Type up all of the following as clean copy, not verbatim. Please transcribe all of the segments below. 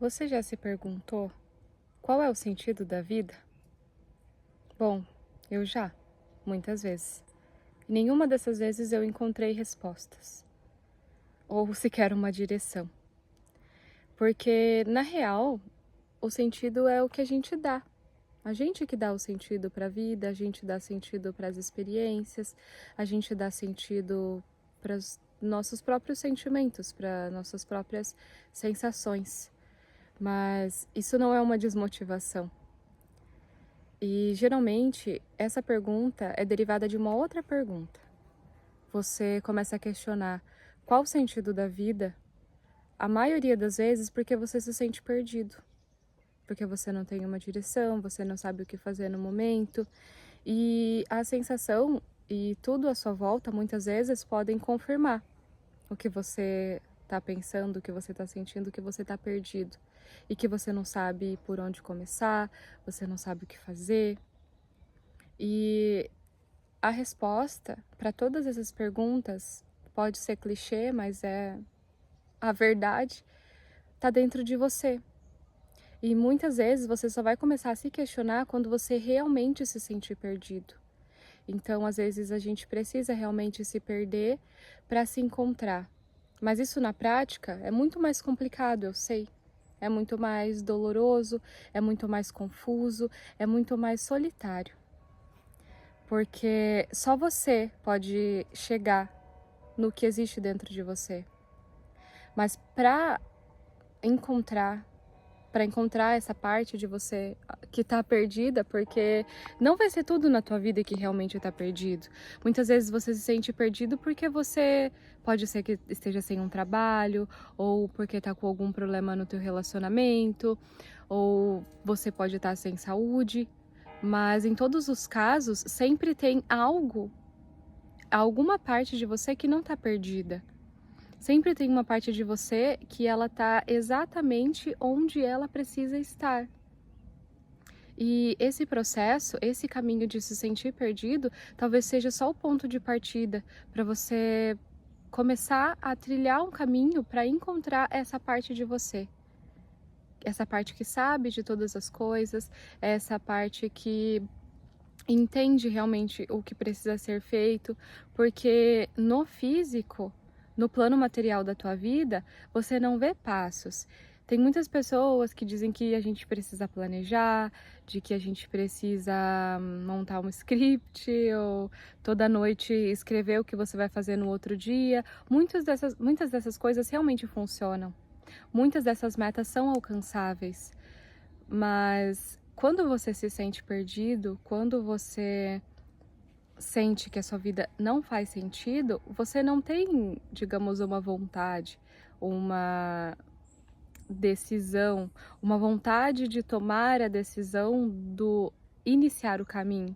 Você já se perguntou qual é o sentido da vida? Bom, eu já, muitas vezes. Nenhuma dessas vezes eu encontrei respostas, ou sequer uma direção. Porque, na real, o sentido é o que a gente dá. A gente que dá o sentido para a vida, a gente dá sentido para as experiências, a gente dá sentido para os nossos próprios sentimentos, para nossas próprias sensações. Mas isso não é uma desmotivação. E geralmente essa pergunta é derivada de uma outra pergunta. Você começa a questionar qual o sentido da vida, a maioria das vezes porque você se sente perdido, porque você não tem uma direção, você não sabe o que fazer no momento, e a sensação e tudo à sua volta muitas vezes podem confirmar o que você está pensando, o que você está sentindo, que você está perdido e que você não sabe por onde começar, você não sabe o que fazer. E a resposta para todas essas perguntas pode ser clichê, mas é a verdade, está dentro de você. E muitas vezes você só vai começar a se questionar quando você realmente se sentir perdido. Então, às vezes a gente precisa realmente se perder para se encontrar. Mas isso na prática é muito mais complicado, eu sei. É muito mais doloroso, é muito mais confuso, é muito mais solitário. Porque só você pode chegar no que existe dentro de você. Mas encontrar, para encontrar essa parte de você que tá perdida, porque não vai ser tudo na tua vida que realmente tá perdido. Muitas vezes você se sente perdido porque você pode ser que esteja sem um trabalho, ou porque tá com algum problema no teu relacionamento, ou você pode estar sem saúde. Mas em todos os casos, sempre tem alguma parte de você que não tá perdida. Sempre tem uma parte de você que ela tá exatamente onde ela precisa estar. E esse processo, esse caminho de se sentir perdido, talvez seja só o ponto de partida para você começar a trilhar um caminho para encontrar essa parte de você. Essa parte que sabe de todas as coisas, essa parte que entende realmente o que precisa ser feito, porque no físico, no plano material da tua vida, você não vê passos. Tem muitas pessoas que dizem que a gente precisa planejar, de que a gente precisa montar um script ou toda noite escrever o que você vai fazer no outro dia. Muitas dessas coisas realmente funcionam. Muitas dessas metas são alcançáveis. Mas quando você se sente perdido, quando você sente que a sua vida não faz sentido, você não tem, digamos, uma vontade, uma decisão, uma vontade de tomar a decisão do iniciar o caminho.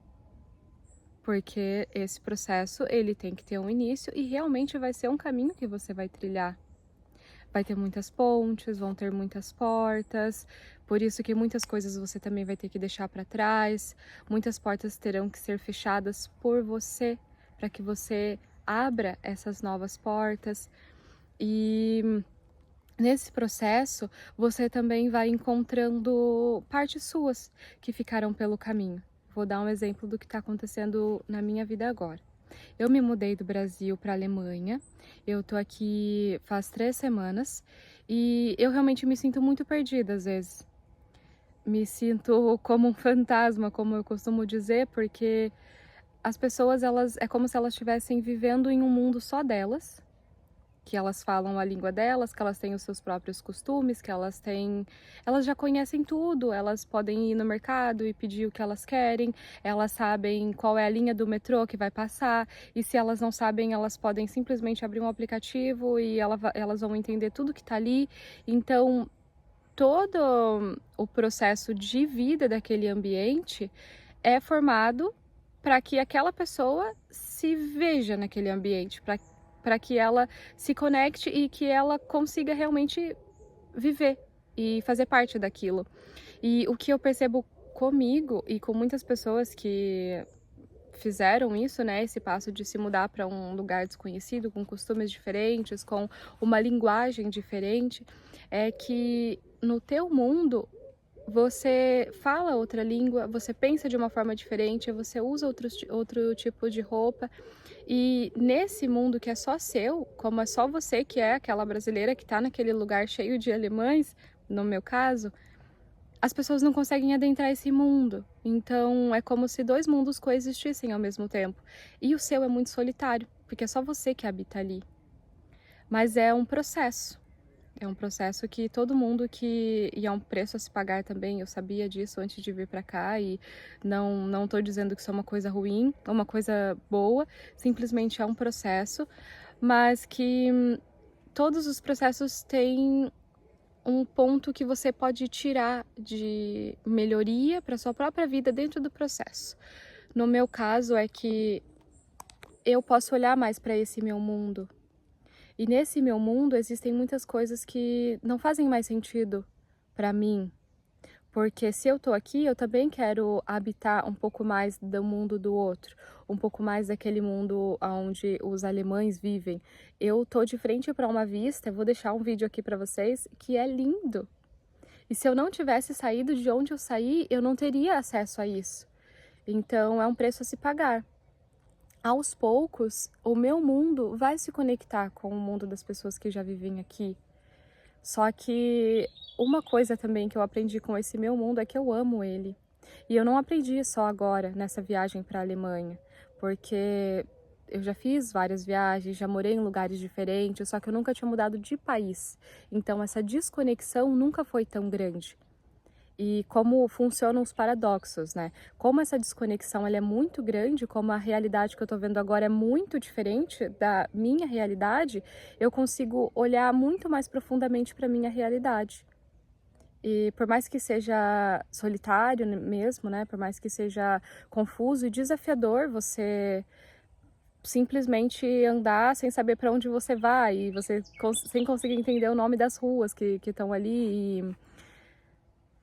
Porque esse processo, ele tem que ter um início e realmente vai ser um caminho que você vai trilhar. Vai ter muitas pontes, vão ter muitas portas, por isso que muitas coisas você também vai ter que deixar para trás, muitas portas terão que ser fechadas por você, para que você abra essas novas portas. E nesse processo, você também vai encontrando partes suas que ficaram pelo caminho. Vou dar um exemplo do que está acontecendo na minha vida agora. Eu me mudei do Brasil para a Alemanha, eu tô aqui faz 3 semanas e eu realmente me sinto muito perdida às vezes. Me sinto como um fantasma, como eu costumo dizer, porque as pessoas, elas é como se elas estivessem vivendo em um mundo só delas, que elas falam a língua delas, que elas têm os seus próprios costumes, que elas já conhecem tudo, elas podem ir no mercado e pedir o que elas querem, elas sabem qual é a linha do metrô que vai passar, e se elas não sabem, elas podem simplesmente abrir um aplicativo e elas vão entender tudo que está ali. Então, todo o processo de vida daquele ambiente é formado para que aquela pessoa se veja naquele ambiente, para que ela se conecte e que ela consiga realmente viver e fazer parte daquilo. E o que eu percebo comigo e com muitas pessoas que fizeram isso, né, esse passo de se mudar para um lugar desconhecido, com costumes diferentes, com uma linguagem diferente, é que no teu mundo você fala outra língua, você pensa de uma forma diferente, você usa outro tipo de roupa. E nesse mundo que é só seu, como é só você que é aquela brasileira que tá naquele lugar cheio de alemães, no meu caso, as pessoas não conseguem adentrar esse mundo. Então é como se dois mundos coexistissem ao mesmo tempo. E o seu é muito solitário, porque é só você que habita ali. Mas é um processo. É um processo que todo mundo que... E é um preço a se pagar também, eu sabia disso antes de vir pra cá e não tô dizendo que isso é uma coisa ruim, é uma coisa boa, simplesmente é um processo, mas que todos os processos têm um ponto que você pode tirar de melhoria para sua própria vida dentro do processo. No meu caso é que eu posso olhar mais para esse meu mundo. E nesse meu mundo existem muitas coisas que não fazem mais sentido para mim. Porque se eu tô aqui, eu também quero habitar um pouco mais do mundo do outro, um pouco mais daquele mundo onde os alemães vivem. Eu tô de frente para uma vista, eu vou deixar um vídeo aqui para vocês, que é lindo. E se eu não tivesse saído de onde eu saí, eu não teria acesso a isso. Então é um preço a se pagar. Aos poucos, o meu mundo vai se conectar com o mundo das pessoas que já vivem aqui. Só que uma coisa também que eu aprendi com esse meu mundo é que eu amo ele. E eu não aprendi só agora, nessa viagem para a Alemanha, porque eu já fiz várias viagens, já morei em lugares diferentes, só que eu nunca tinha mudado de país. Então essa desconexão nunca foi tão grande. E como funcionam os paradoxos, né? Como essa desconexão ela é muito grande, como a realidade que eu tô vendo agora é muito diferente da minha realidade, eu consigo olhar muito mais profundamente para minha realidade. E por mais que seja solitário mesmo, né? Por mais que seja confuso e desafiador você simplesmente andar sem saber para onde você vai e você sem conseguir entender o nome das ruas que estão ali e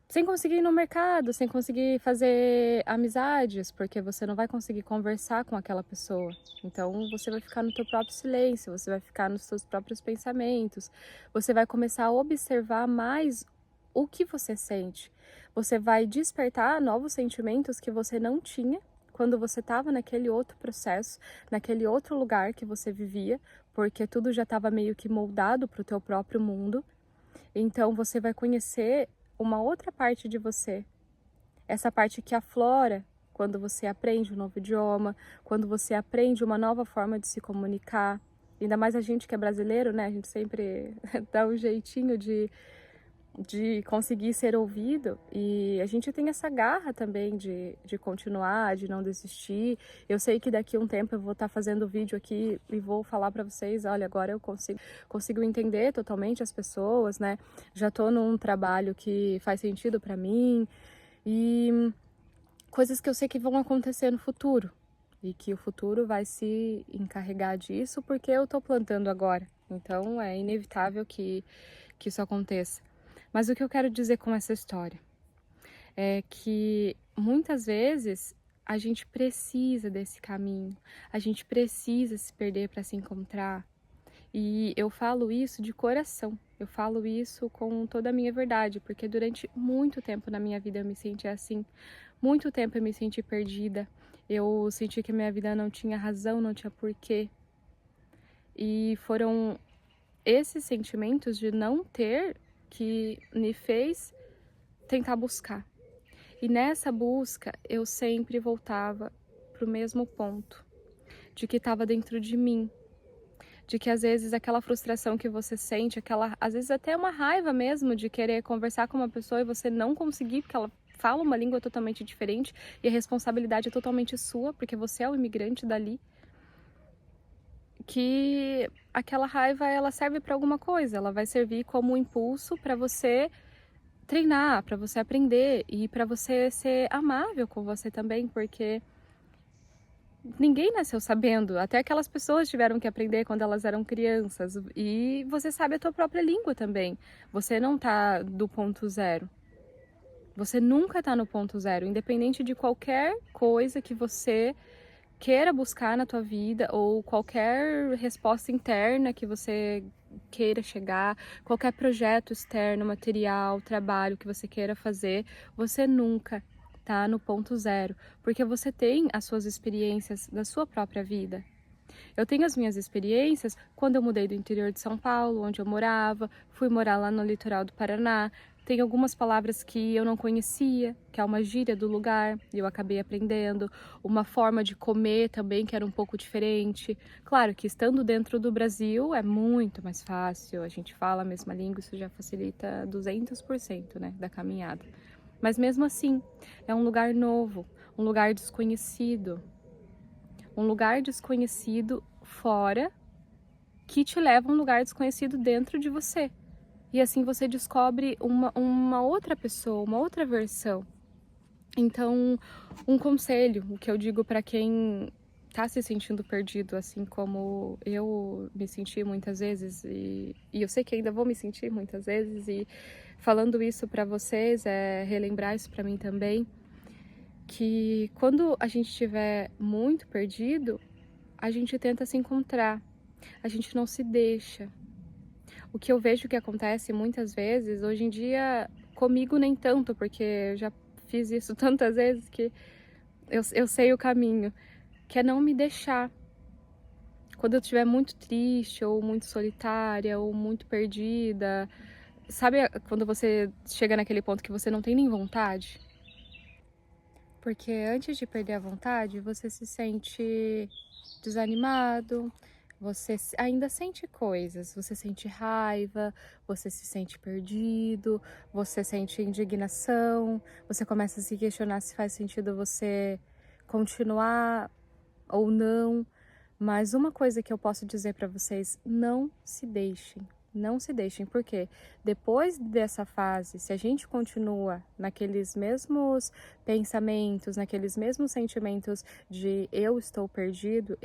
sem conseguir ir no mercado, sem conseguir fazer amizades, porque você não vai conseguir conversar com aquela pessoa. Então você vai ficar no teu próprio silêncio, você vai ficar nos seus próprios pensamentos, você vai começar a observar mais o que você sente. Você vai despertar novos sentimentos que você não tinha quando você estava naquele outro processo, naquele outro lugar que você vivia, porque tudo já estava meio que moldado para o teu próprio mundo. Então você vai conhecer uma outra parte de você, essa parte que aflora quando você aprende um novo idioma, quando você aprende uma nova forma de se comunicar. Ainda mais a gente que é brasileiro, né? A gente sempre dá um jeitinho de conseguir ser ouvido e a gente tem essa garra também de continuar, de não desistir. Eu sei que daqui a um tempo eu vou estar fazendo vídeo aqui e vou falar para vocês, olha, agora eu consigo entender totalmente as pessoas, né? Já tô num trabalho que faz sentido para mim e coisas que eu sei que vão acontecer no futuro e que o futuro vai se encarregar disso porque eu tô plantando agora. Então é inevitável que isso aconteça. Mas o que eu quero dizer com essa história é que muitas vezes a gente precisa desse caminho, a gente precisa se perder para se encontrar. E eu falo isso de coração, eu falo isso com toda a minha verdade, porque durante muito tempo na minha vida eu me senti assim, muito tempo eu me senti perdida, eu senti que a minha vida não tinha razão, não tinha porquê. E foram esses sentimentos de não ter que me fez tentar buscar. E nessa busca eu sempre voltava para o mesmo ponto, de que estava dentro de mim, de que às vezes aquela frustração que você sente, às vezes até uma raiva mesmo de querer conversar com uma pessoa e você não conseguir, porque ela fala uma língua totalmente diferente e a responsabilidade é totalmente sua, porque você é o imigrante dali, que aquela raiva ela serve para alguma coisa, ela vai servir como um impulso para você treinar, para você aprender e para você ser amável com você também, porque ninguém nasceu sabendo, até aquelas pessoas tiveram que aprender quando elas eram crianças e você sabe a tua própria língua também, você não tá do ponto zero, você nunca tá no ponto zero, independente de qualquer coisa que você queira buscar na tua vida, ou qualquer resposta interna que você queira chegar, qualquer projeto externo, material, trabalho que você queira fazer, você nunca tá no ponto zero, porque você tem as suas experiências da sua própria vida. Eu tenho as minhas experiências quando eu mudei do interior de São Paulo, onde eu morava, fui morar lá no litoral do Paraná. Tem algumas palavras que eu não conhecia, que é uma gíria do lugar, e eu acabei aprendendo. Uma forma de comer também que era um pouco diferente. Claro que estando dentro do Brasil é muito mais fácil, a gente fala a mesma língua, isso já facilita 200%, né, da caminhada. Mas mesmo assim, é um lugar novo, um lugar desconhecido. Um lugar desconhecido fora que te leva a um lugar desconhecido dentro de você. E assim você descobre uma outra pessoa, uma outra versão. Então, um conselho, o que eu digo para quem tá se sentindo perdido, assim como eu me senti muitas vezes, e eu sei que ainda vou me sentir muitas vezes, e falando isso para vocês, relembrar isso para mim também, que quando a gente estiver muito perdido, a gente tenta se encontrar, a gente não se deixa. O que eu vejo que acontece muitas vezes, hoje em dia, comigo nem tanto, porque eu já fiz isso tantas vezes que eu sei o caminho, que é não me deixar. Quando eu estiver muito triste, ou muito solitária, ou muito perdida, sabe quando você chega naquele ponto que você não tem nem vontade? Porque antes de perder a vontade, você se sente desanimado, você ainda sente coisas, você sente raiva, você se sente perdido, você sente indignação, você começa a se questionar se faz sentido você continuar ou não. Mas uma coisa que eu posso dizer para vocês, não se deixem. Não se deixem, porque depois dessa fase, se a gente continua naqueles mesmos pensamentos, naqueles mesmos sentimentos de eu estou perdido,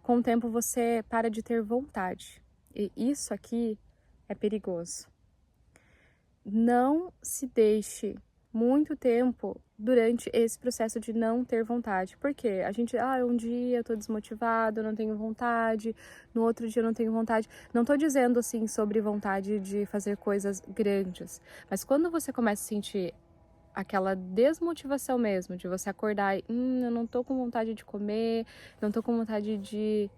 com o tempo você para de ter vontade. E isso aqui é perigoso. Não se deixe muito tempo durante esse processo de não ter vontade. Porque a gente, um dia eu tô desmotivado, não tenho vontade, no outro dia eu não tenho vontade. Não tô dizendo assim sobre vontade de fazer coisas grandes, mas quando você começa a sentir aquela desmotivação mesmo, de você acordar e, eu não tô com vontade de comer, não tô com vontade de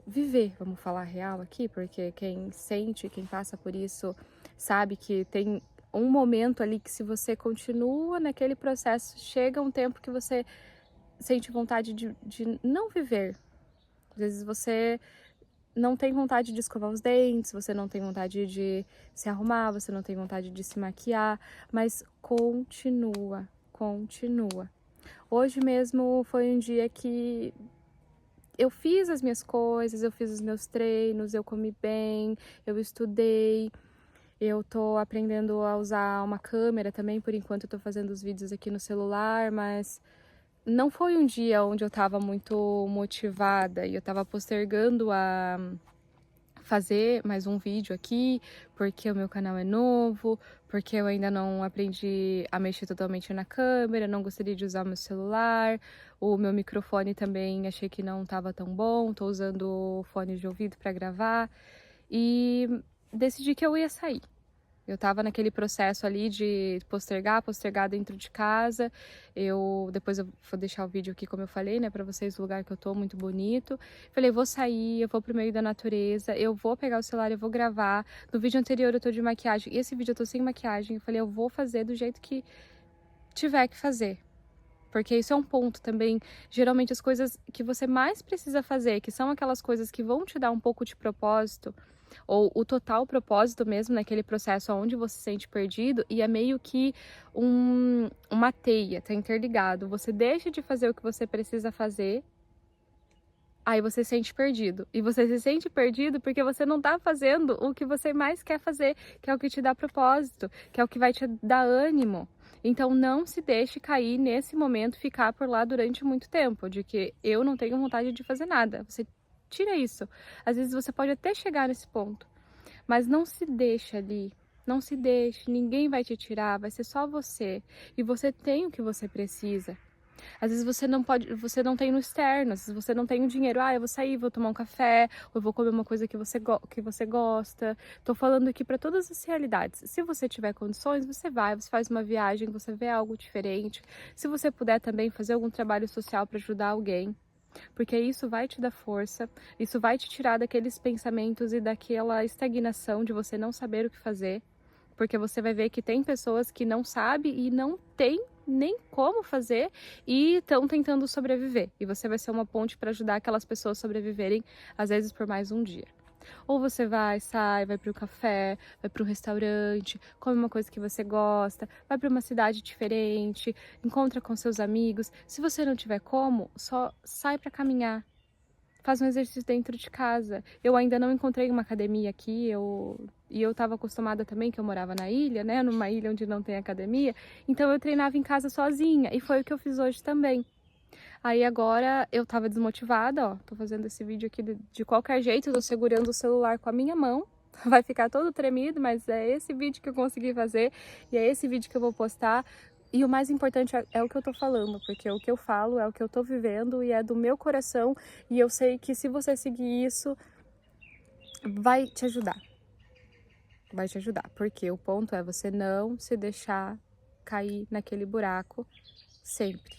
viver, vamos falar real aqui, porque quem sente, quem passa por isso, sabe que tem um momento ali que se você continua naquele processo, chega um tempo que você sente vontade de não viver. Às vezes você não tem vontade de escovar os dentes, você não tem vontade de se arrumar, você não tem vontade de se maquiar, mas continua, continua. Hoje mesmo foi um dia que eu fiz as minhas coisas, eu fiz os meus treinos, eu comi bem, eu estudei. Eu tô aprendendo a usar uma câmera também, por enquanto eu tô fazendo os vídeos aqui no celular, mas não foi um dia onde eu tava muito motivada e eu tava postergando a fazer mais um vídeo aqui, porque o meu canal é novo, porque eu ainda não aprendi a mexer totalmente na câmera, não gostaria de usar meu celular, o meu microfone também achei que não tava tão bom, tô usando fone de ouvido para gravar e decidi que eu ia sair. Eu tava naquele processo ali de postergar dentro de casa. Depois eu vou deixar o vídeo aqui, como eu falei, né, pra vocês, o lugar que eu tô, muito bonito. Falei, vou sair, eu vou pro meio da natureza, eu vou pegar o celular, eu vou gravar. No vídeo anterior eu tô de maquiagem, esse vídeo eu tô sem maquiagem. Eu falei, eu vou fazer do jeito que tiver que fazer. Porque isso é um ponto também, geralmente as coisas que você mais precisa fazer, que são aquelas coisas que vão te dar um pouco de propósito, ou o total propósito mesmo naquele processo onde você se sente perdido, e é meio que uma teia, tá interligado. Você deixa de fazer o que você precisa fazer, aí você se sente perdido. E você se sente perdido porque você não tá fazendo o que você mais quer fazer, que é o que te dá propósito, que é o que vai te dar ânimo. Então não se deixe cair nesse momento, ficar por lá durante muito tempo, de que eu não tenho vontade de fazer nada. Você tira isso. Às vezes você pode até chegar nesse ponto, mas não se deixe ali. Não se deixe, ninguém vai te tirar, vai ser só você. E você tem o que você precisa. Às vezes você não tem no externo, às vezes você não tem o dinheiro, eu vou sair, vou tomar um café, ou eu vou comer uma coisa que você gosta. Tô falando aqui para todas as realidades. Se você tiver condições, você vai, você faz uma viagem, você vê algo diferente. Se você puder também fazer algum trabalho social para ajudar alguém, porque isso vai te dar força, isso vai te tirar daqueles pensamentos e daquela estagnação de você não saber o que fazer, porque você vai ver que tem pessoas que não sabem e não tem nem como fazer e estão tentando sobreviver. E você vai ser uma ponte para ajudar aquelas pessoas a sobreviverem, às vezes por mais um dia. Ou você sai, vai para o café, vai para um restaurante, come uma coisa que você gosta, vai para uma cidade diferente, encontra com seus amigos. Se você não tiver como, só sai para caminhar. Faz um exercício dentro de casa. Eu ainda não encontrei uma academia aqui, e eu estava acostumada também, que eu morava na ilha, né? Numa ilha onde não tem academia. Então eu treinava em casa sozinha, e foi o que eu fiz hoje também. Aí agora eu tava desmotivada, ó, tô fazendo esse vídeo aqui de qualquer jeito, eu tô segurando o celular com a minha mão, vai ficar todo tremido, mas é esse vídeo que eu consegui fazer, e é esse vídeo que eu vou postar. E o mais importante é o que eu tô falando, porque o que eu falo é o que eu tô vivendo e é do meu coração, e eu sei que se você seguir isso, vai te ajudar. Vai te ajudar, porque o ponto é você não se deixar cair naquele buraco sempre.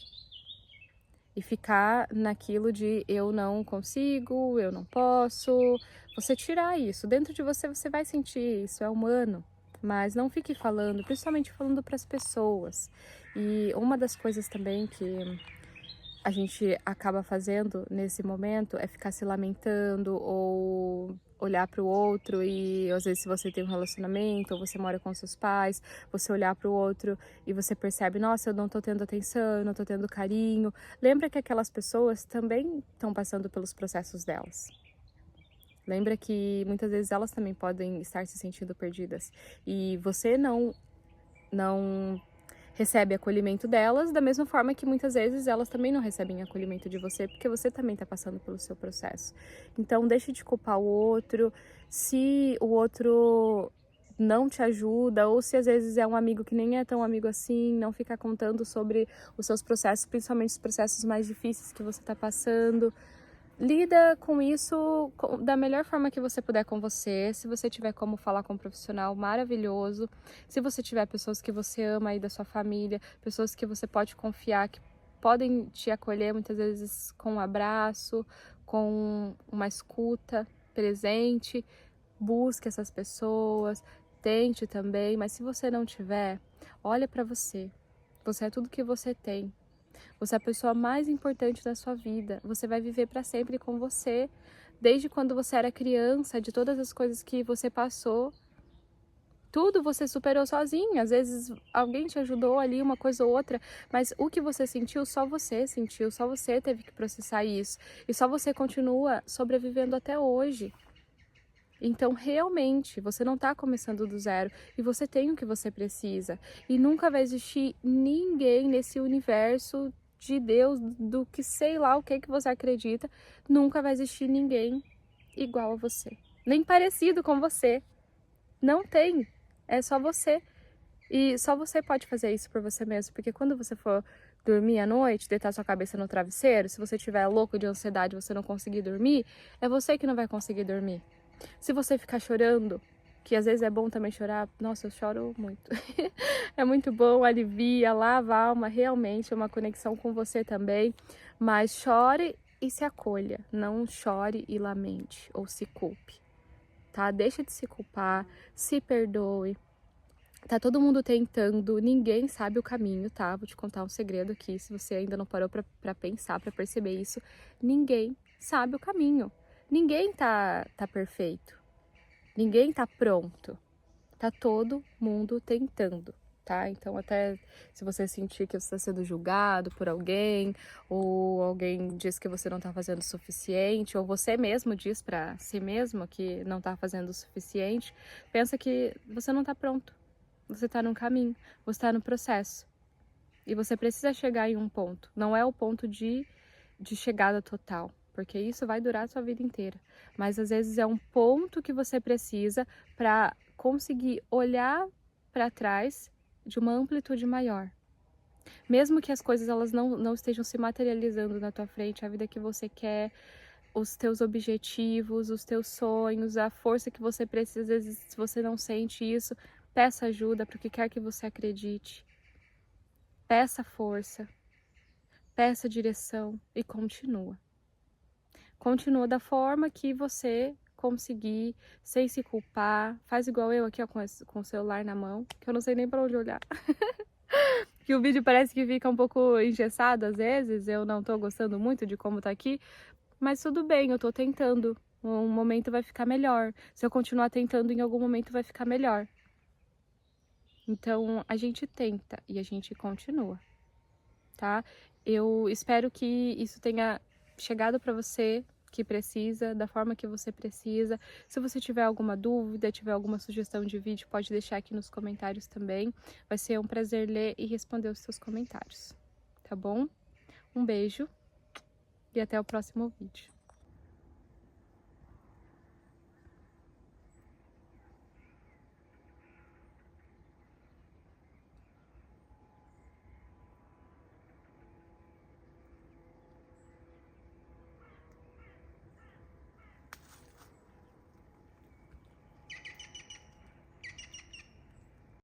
E ficar naquilo de eu não consigo, eu não posso. Você tirar isso. Dentro de você, você vai sentir isso, é humano. Mas não fique falando, principalmente falando para as pessoas. E uma das coisas também que a gente acaba fazendo nesse momento é ficar se lamentando ou olhar para o outro e às vezes se você tem um relacionamento ou você mora com seus pais, você olhar para o outro e você percebe, nossa, eu não tô tendo atenção, eu não tô tendo carinho. Lembra que aquelas pessoas também estão passando pelos processos delas. Lembra que muitas vezes elas também podem estar se sentindo perdidas e você não recebe acolhimento delas, da mesma forma que muitas vezes elas também não recebem acolhimento de você, porque você também está passando pelo seu processo. Então, deixe de culpar o outro. Se o outro não te ajuda, ou se às vezes é um amigo que nem é tão amigo assim, não fica contando sobre os seus processos, principalmente os processos mais difíceis que você está passando. Lida com isso da melhor forma que você puder com você. Se você tiver como falar com um profissional, maravilhoso. Se você tiver pessoas que você ama aí da sua família, pessoas que você pode confiar, que podem te acolher muitas vezes com um abraço, com uma escuta presente, busque essas pessoas, tente também. Mas se você não tiver, olha para você. Você é tudo que você tem. Você é a pessoa mais importante da sua vida. Você vai viver para sempre com você. Desde quando você era criança, de todas as coisas que você passou, tudo você superou sozinho. Às vezes alguém te ajudou ali, uma coisa ou outra, mas o que você sentiu, só você sentiu, só você teve que processar isso. E só você continua sobrevivendo até hoje. Então, realmente, você não está começando do zero e você tem o que você precisa. E nunca vai existir ninguém nesse universo de Deus, do que sei lá o que você acredita, nunca vai existir ninguém igual a você. Nem parecido com você. Não tem. É só você. E só você pode fazer isso por você mesmo. Porque quando você for dormir à noite, deitar sua cabeça no travesseiro, se você estiver louco de ansiedade e você não conseguir dormir, é você que não vai conseguir dormir. Se você ficar chorando, que às vezes é bom também chorar, nossa, eu choro muito. É muito bom, alivia, lava a alma, realmente é uma conexão com você também. Mas chore e se acolha, não chore e lamente ou se culpe, tá? Deixa de se culpar, se perdoe. Tá todo mundo tentando, ninguém sabe o caminho, tá? Vou te contar um segredo aqui, se você ainda não parou pra pensar, pra perceber isso. Ninguém sabe o caminho. Ninguém tá perfeito. Ninguém tá pronto. Tá todo mundo tentando, tá? Então até se você sentir que você está sendo julgado por alguém, ou alguém diz que você não tá fazendo o suficiente, ou você mesmo diz pra si mesmo que não tá fazendo o suficiente, pensa que você não tá pronto. Você tá num caminho, você tá no processo. E você precisa chegar em um ponto. Não é o ponto de chegada total, porque isso vai durar a sua vida inteira. Mas às vezes é um ponto que você precisa para conseguir olhar para trás de uma amplitude maior. Mesmo que as coisas elas não estejam se materializando na tua frente, a vida que você quer, os teus objetivos, os teus sonhos, a força que você precisa, às vezes, se você não sente isso, peça ajuda para o que quer que você acredite. Peça força, peça direção e continua. Continua da forma que você conseguir, sem se culpar. Faz igual eu aqui, ó, com o celular na mão, que eu não sei nem para onde olhar. Que o vídeo parece que fica um pouco engessado às vezes, eu não tô gostando muito de como tá aqui, mas tudo bem, eu tô tentando. Um momento vai ficar melhor. Se eu continuar tentando, em algum momento vai ficar melhor. Então, a gente tenta e a gente continua, tá? Eu espero que isso tenha chegado para você que precisa, da forma que você precisa. Se você tiver alguma dúvida, tiver alguma sugestão de vídeo, pode deixar aqui nos comentários também. Vai ser um prazer ler e responder os seus comentários, tá bom? Um beijo e até o próximo vídeo.